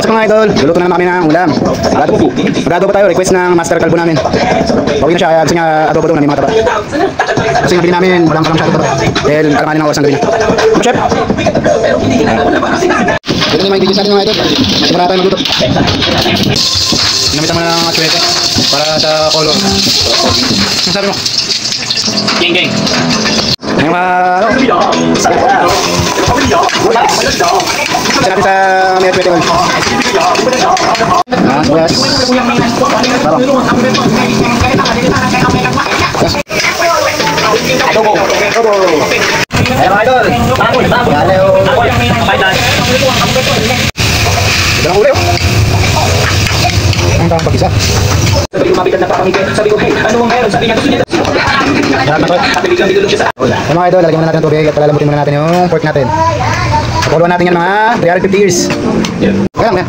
Pasok mga idol, luluto na naman kami ng ulam. Mag-adobo tayo, request ng master kalbo namin. Pawin na siya, gusto niya adobo doon, may mga taba. Kasi nabili namin, walang masyado taba. Dahil kalanganin ng oras ng gawin. Chef! Ito na yung mga ingredients natin mga idol. Simula tayo magluto. Ginamitan mo na ng atsuete para sa color. Ano sabi mo? Geng. Yung mga ano? Isa natin sa may atsuete oil. Sibuyas. Bawang. Adobo. Ayan mga idol. Galaw. Ito lang ulit. Ang tawang pag-isa. Sabi ko mapitan na papamigay. Sabi ko, hey, ano ang meron? Sabi niya, gusto niya. Lahat na to. At biglang biglang siya sa Ayan mga idol, lagyan muna natin ng tubig at palalambutin muna natin yung pork natin. Pakuluan natin yan mga 350 years. Kaya lang yan.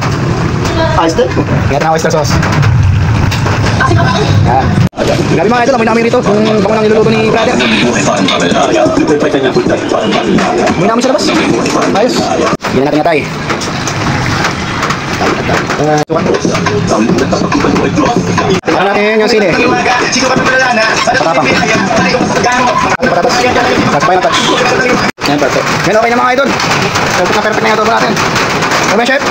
Oyster? Ingat na oyster sauce. Yan. Grabe mga idol, amoy na amoy rito. Kung bango nang niluluto ni brother. Amoy na amoy sa labas. Ayos. Yan natin natay. Tingnan natin yung sili. Patapang. Patatas. Saspay na touch. Yan, perfect. Yan, okay na mga idol. Perfect na ito po natin. Okay, chef?